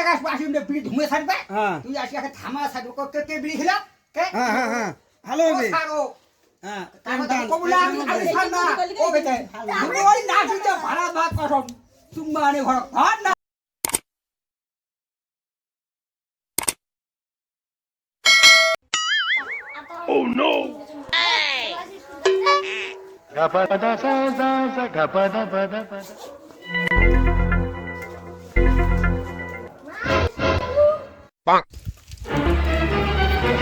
টাকা আসি বিড়ি ধুমে থাকবে তুই আসি একটা থামা থাকবে কে বিড়ি খেলা কে হ্যাঁ ভালো হবে ছাড়ো হ্যাঁ কবুলা আমি ছাড় না ও বেটা আমি ওই নাচিতে ভাড়া ভাগ করম তুমি আনে ঘর ঘর না Oh no! Gapada sa gapada pada pada. Bang.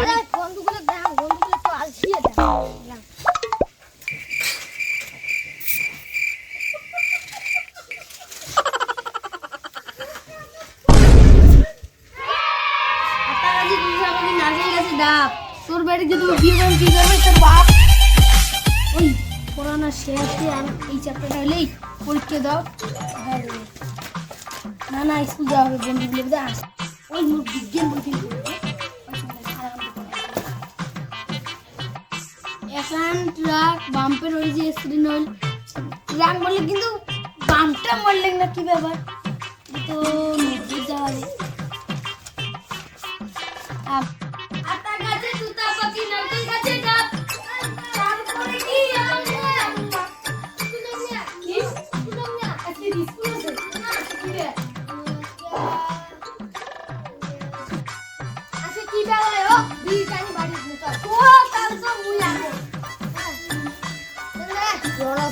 আরে বন্ধুগুলো দাও বন্ধুগুলো তো আলছিয়ে দাও আতারাজি তুমি আমাকে নাচে গেছে ডাব তোর বাড়ি যে তুমি বিয়ে করবে কি করবে তোর বাপ ওই পড়ানো শেষ দিয়ে এই চ্যাপ্টারটা হলেই পরীক্ষা দাও না স্কুল যাওয়া হবে বন্ধুগুলো দিয়ে আস ওই মোর বিজ্ঞান বই থেকে এখন ট্রাক বাম্পের ওই যে স্ক্রিন হল ট্রাক বললে কিন্তু বাম্পটা মরলে না কি ব্যাপার তো মেট্রিক যাওয়া যায় আতা গাছে তুতা পাখি নারকেল গাছে ডাব তারপরে কি কি আজকে স্কুল আছে না কি রে আচ্ছা কি বেলা ও দুই টাইম বাড়ি মুতা ও তার তো মুই লাগো জোড়া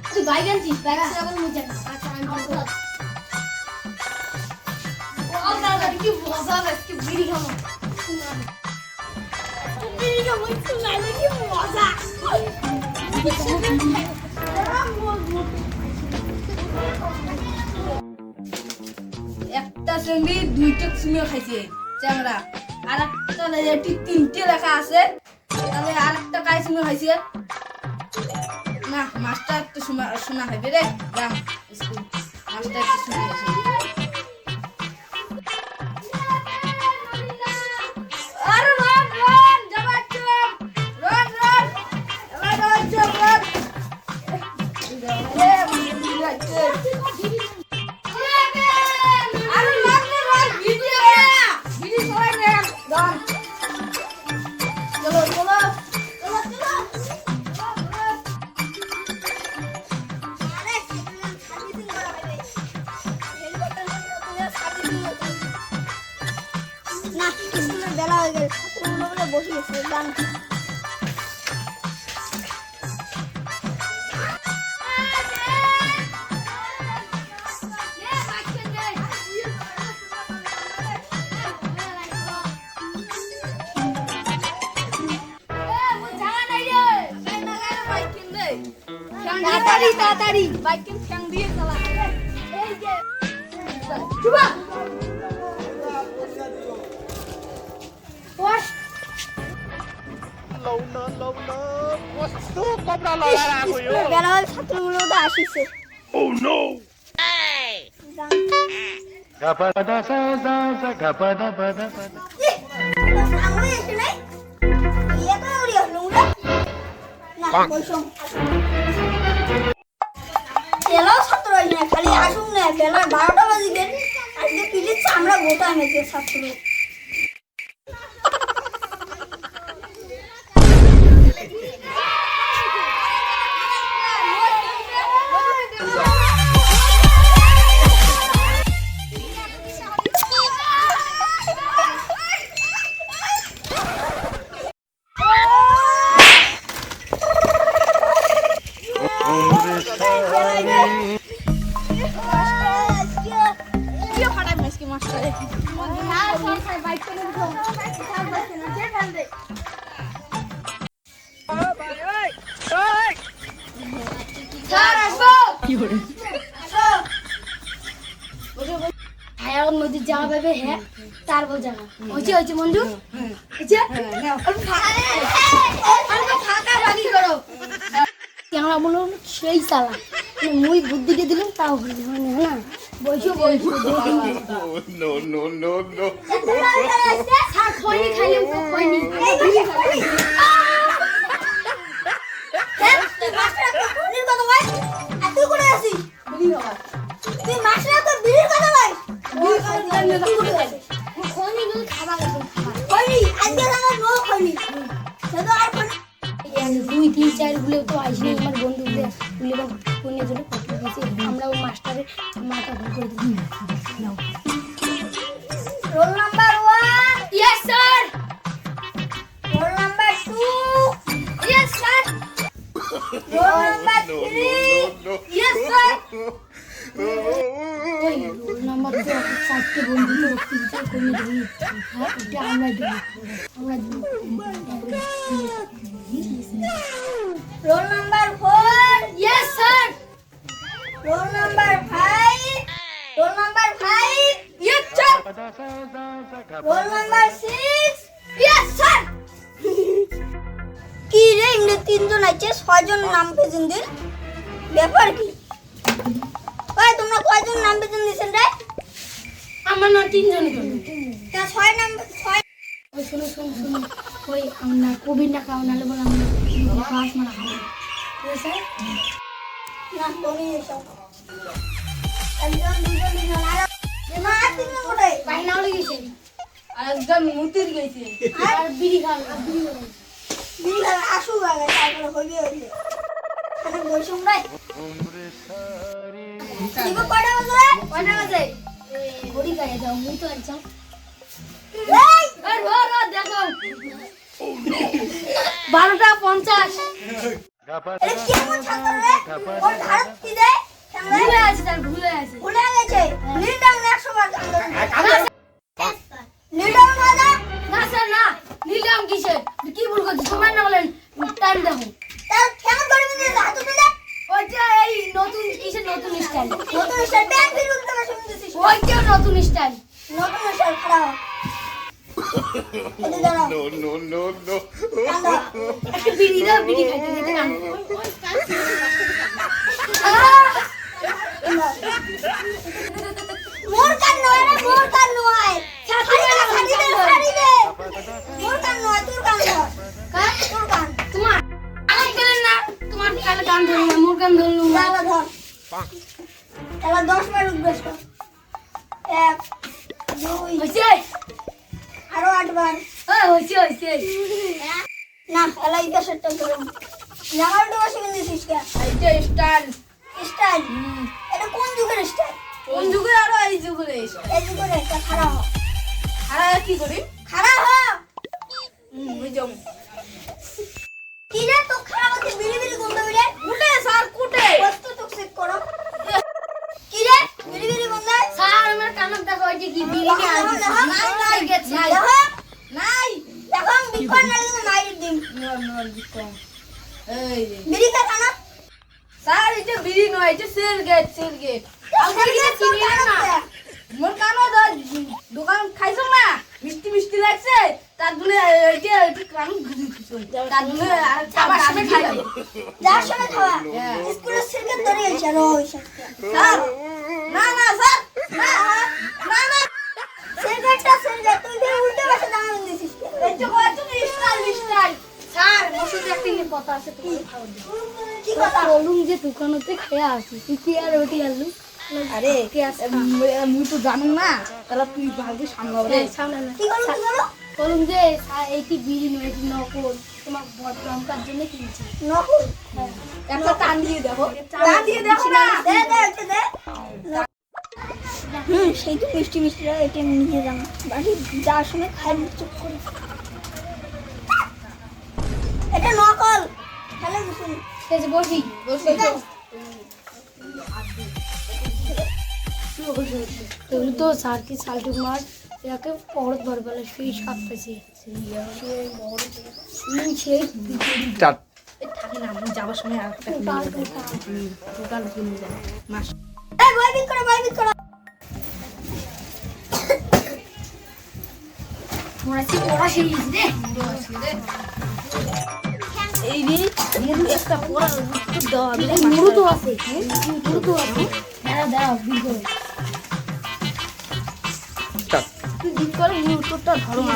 তুই বাইক আনছিস বাইক চালাবো মুই যাবো আচ্ছা আমি বলবো ও দাদা কি মজা আজকে বিড়ি খাবো বিড়ি খাবো একটু নাইলে কি মজা একটা সঙ্গে দুইটা সুমিও খাইছে চ্যাংরা আর একটা এটি তিনটে লেখা আছে তাহলে আরেকটা কাই সুমিও খাইছে না মাস্টার একটু শোনা হবে রে যা স্কুল মাস্টার একটু শোনা গেছে আরে রন যাবাচ্ছ রন বেলা হয়ে গেছে ছাত্রগুলো বসে গেছে গান তাড়াতাড়ি বাইক কিন ঠ্যাং দিয়ে চালা এই যে চুপ Oh no! Gapada sa gapada pada pada. খালি আসুন না বেলা 12টা বাজে গেল আজকে পিঠে চামড়া গোটা মেখে ছাত্র নদী যাওয়া পাবে হ্যাঁ তার বল জায়গা হয়েছে বন্ধু ফাঁকা বাড়ি করো আমরা বলো সেই চালা মুই বুদ্ধিটা দিলাম তাও হলো না বসো No no no no. খয়নি খাইলাম তো খয়নি তুই মাসরা তো বিড়ির কথা ভাই আমি তো কুটে খাই খনি যদি খাবার আছে খাবার খনি আজকে আমার নো খনি সেটা আর খনি 2 3 4 গুলো তো আইসনি আমার বন্ধুদের গুলো ফোনের জন্য ফটো দিয়েছে আমরা ও মাস্টারের মাথা ভুল করে দিই নাও roll number 1 yes sir roll number 2 yes sir roll number 3 yes sir ওই রোল নাম্বার তো চারটে বন্ধু তো রক্ত দিতে কোনে দিই হ্যাঁ এটা আমরা দিই roll number 4 yes sir roll number 5 roll number 5 yes sir roll number 6 yes sir কি রে ইমনে তিনজন আছে ছয়জন নাম পেছেন দিন ব্যাপার কি ওই তোমরা কয়জন নাম পেছেন দিছেন রে আমার না তিনজন তা ছয় নাম্বার ছয় ওই শুনো ওই আমরা কোভিড না খাওয়া নালে বলে আমরা ক্লাস মারা খাবো ঠিক আছে না তুমি এসো একজন দুজন তিনজন আর মা তিনজন কোথায় ভাই নাও লেগেছে আর একজন মুতির গেছে আর বিড়ি খাওয়া বিড়ি খাওয়া বিড়াল আসুক আগে তারপরে হইবে হইবে মানে বসুন রে দিব কয়টা বাজে কয়টা বাজে বড়ি খাইয়ে দাও মুই তো একদম এই আর রো দেখো 12:50 এটা কেমন ছাত্র রে ওর ধারত কি দেয় ভুলে আছে তার ভুলে আছে ভুলে গেছে নীল ডাউন 100 বার নীল ডাউন দাদা না স্যার না নিলাম কিসের কি ভুল করছিস তোমার না বলেন টাইম দেখো তার কেমন করবি দিলে হাত তুলে ওইটা এই নতুন কিসের নতুন স্টাইল নতুন স্টাইল ব্যাংক ফিল করতে না শুনতেছিস ওইটা নতুন স্টাইল নতুন স্টাইল খারাপ এটা দাঁড়াও No, no, no, no. দাঁড়াও একটা বিড়ি দাও বিড়ি খাইতে দিতে কান মোর কান নয় রে মোর কান নয় ছাড়ি দে মোর কান নয় তোর কান নয় কান তোর কান তোমার আমি গেলেন না তোমার কানে গান ধরলো না মোর গান ধরলো না দাঁড়া ধর তাহলে 10 বার উঠবেস তো 1 2 হইছে আরো 8 বার হইছে না এলা ইটা সেটটা করো জামালটা বসে বিন্দিছিস কে এইটা স্টাইল স্টাইল এটা কোন যুগের স্টাইল কোন যুগে আর এই যুগে এই যুগের একটা খারাপ হ আর কি করি খারাপ হ ওই জম কি রে তো খারাপ হচ্ছে বিড়ি বিড়ি গন্ধ বিড়ে কুটে স্যার কুটে বস্তু তো চেক করো কি রে বিড়ি বিড়ি গন্ধ স্যার আমার কানক দেখো ওই যে কি বিড়ি নিয়ে আসছে নাই গেছে দেখো নাই দেখো বিকন না তুমি মাইর দিন এই যে বিড়ি কা খানা স্যার এটা বিড়ি নয় এটা সেল গেট আমার কি চিনি না মোর কানো দোকান খাইছো না মিষ্টি মিষ্টি লাগছে তার জন্য এটা কান ঘুরি তার জন্য আর খাবার সময় খাই যার সময় খাওয়া স্কুলের সিরকে ধরে এসে রই স্যার না না স্যার না না না সিরকেটটা সিরকেট তুই দিয়ে উল্টে বসে দাঁড়ান দিছিস এটা কত স্টাইল স্যার ওষুধ একটা নিয়ে কথা আছে তুমি খাও কি কথা বলুন যে দোকানতে খেয়ে আসি তুই কি আর ওটি আলু আরে কে আছে মুই তো জানো না তাহলে তুই ভালকে সামলাও রে সামনে না কি করলো কি করলো বলুন যে এইটি বিড়ি নয় এটি নকল তোমার বদনামকার জন্য কিনছি নকুল একটা টান দিয়ে দেখো টান দিয়ে দেখো না দে দে একটু দে সেই তো মিষ্টি মিষ্টি এটা নিয়ে যাম বাড়ি যাওয়ার সময় খাই চুপ করে এটা নকল তাহলে বুঝুন ঠিক আছে বসি তুই তো স্যার কি সালটুক মার একে পড়ত বরবেলা সেই সাত পেয়েছে সেই Start. থাকে না আমি যাওয়ার সময় আর একটা টোটাল কিনে যাবো মাস এই বই বিক করো তোমরা কি পড়া শিখিস রে এই রে মুরু একটা পড়া উত্তর দেওয়া হবে রে। মুরু তো আছে দাঁড়াও বিল করে Start. তুই দিন করে এই উত্তরটা ধরো না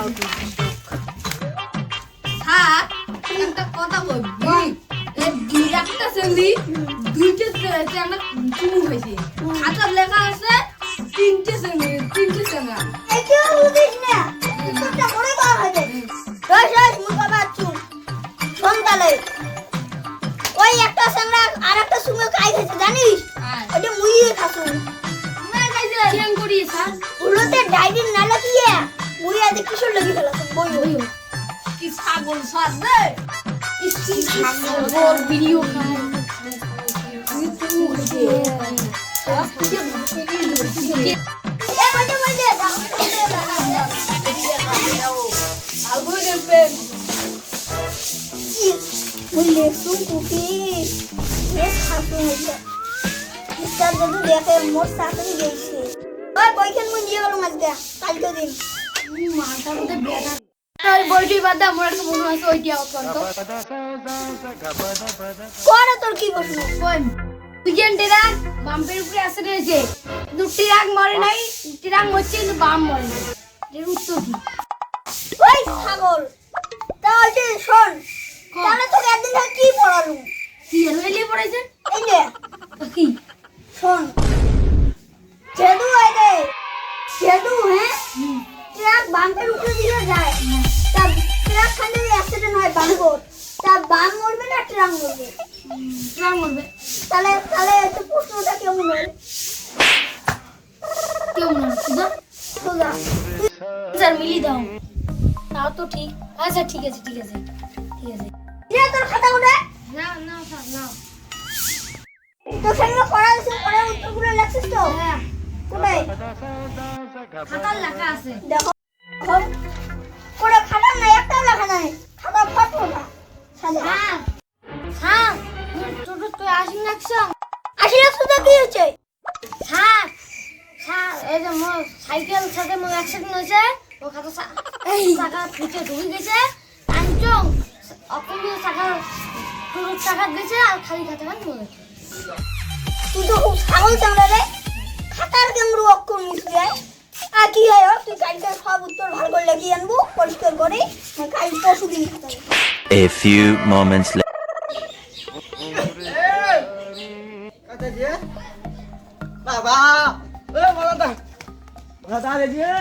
হ্যাঁ একটা কথা বলবি এই একটা সেলি দুইটা চ্যানেল চুমু হয়েছে খাতার লেখা আছে তিনটে চ্যাংরা এই কেউ বুঝিস না তোরটা মনে করা হবে রস রস মুখ বাবা চুপ শোন তাহলে ওই একটা সামনে আর একটা সুমে খাই খেতে জানিস ওটা মুইয়ে খাসু না খাইছে চ্যাং করি স্যার উলোতে ডাইরি না লাগিয়ে মুইয়ে আজ কিশোর লাগি ফেলাছ বই বই কি ছাগল সাজ রে ইসি ছাগল ভিডিও খায় এ বইতে বইতে আলগুলো দেখবেন বললে তুই কুকি বেশ খাসু হইছে মিস্টার দাদু দেখে মোর চাকরি গেছে ওই বইখান মুই নিয়ে গেল মাঝ দেয়া কালকে দিন মাথার মধ্যে ব্যাটা ওই বইটি বাদ দে আমার একটা মনে আছে ওইটি আউট করতো কোরা তোর কি প্রশ্ন ওই দুজন টিরাক বাম্পের উপরে আসে রয়েছে কিন্তু টিরাক মরে নাই টিরাক মরছে কিন্তু বাম মরে নাই এর উত্তর কি ওই ছাগল তাহলে শোন তাহলে তোকে একদিন ধরে কি পড়ালু কি হইলে পড়াইছেন এই নে কি শোন যেদু আইলে যেদু হ্যাঁ ট্রাক বাম্পের উপরে দিয়ে যায় তা ট্রাক খান্ডে অ্যাক্সিডেন্ট হয় বাম্পর তা বাম মরবে না ট্রাক মরবে ট্রাক মরবে তাহলে তাহলে তো প্রশ্নটা কেমন হয় কেউ না সুদা সোজা স্যার মিলি দাও তাও তো ঠিক আচ্ছা ঠিক আছে ঠিক আছে ঠিক আছে যে তোর খাতা কোটে না না স্যার না তো সেগুলো পড়া আছে পড়ার উত্তরগুলো লেখছিস তো হ্যাঁ কোথায় খাতার লেখা আছে দেখো কোড়া খাতা নাই একটাও লেখা নাই খাতা ফটোটা সাজা হ্যাঁ হ্যাঁ ছোট তুই আসিস না একশো 80 লাখ টাকা কি হচ্ছে স্যার স্যার এই যে মোর সাইকেল সাথে মোর অ্যাক্সিডেন্ট হয়েছে ও খাতা এই টাকা ফিটে ঢুকে গেছে আনচং অপনি টাকা পুরো টাকা দিয়েছে আর খালি খাতা খান মরে তুই তো খুব ছাগল চামড়া রে খাতার কেমরু অক্ষর মুছে যায় আর কি হয় ও? তুই কালকে সব উত্তর ভালো করে লিখে আনবো পরিষ্কার করে কাল পরশু দিন খাতা A few moments later. কাছে দিয়ে বাবা এ বলা দা দিয়ে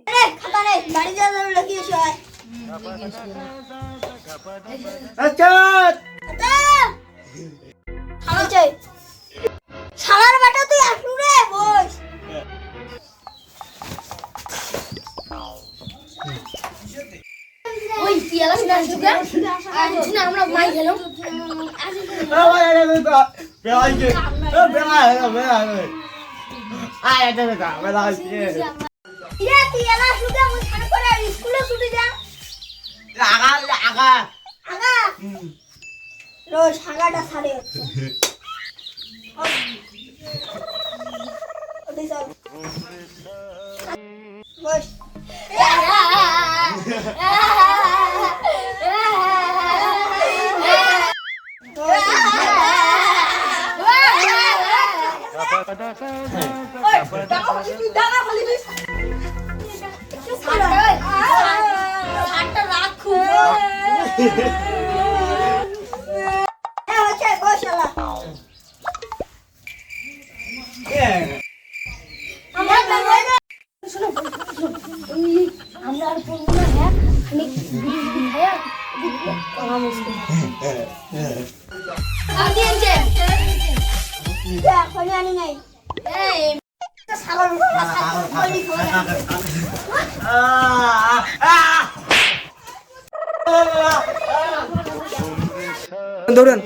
রে খাতা রে বাড়ি যা যা লিখিয়েছ হয় আচ্ছা খাতা চাই শালার বাটা তুই আসলু রে বস ওই পিয়ালা শুনে আসুক আজ না আমরা মাই গেলাম ইরে তুই এলা আসলু কে মুই খান করে স্কুলে ছুটি যা আগা রোজ হাগাটা ছাড়ে হচ্ছে ওদিকে চল বস হাতটা রাখু হচ্ছে বস এলা আমার বাবা শোনো আমরা আর পড়বো না হ্যাঁ আমি বিড়ি খায়া কলা মুশকিল আদি আনছে এখনই আনি নাই এই ছাগল বলি ধরুন ধরেন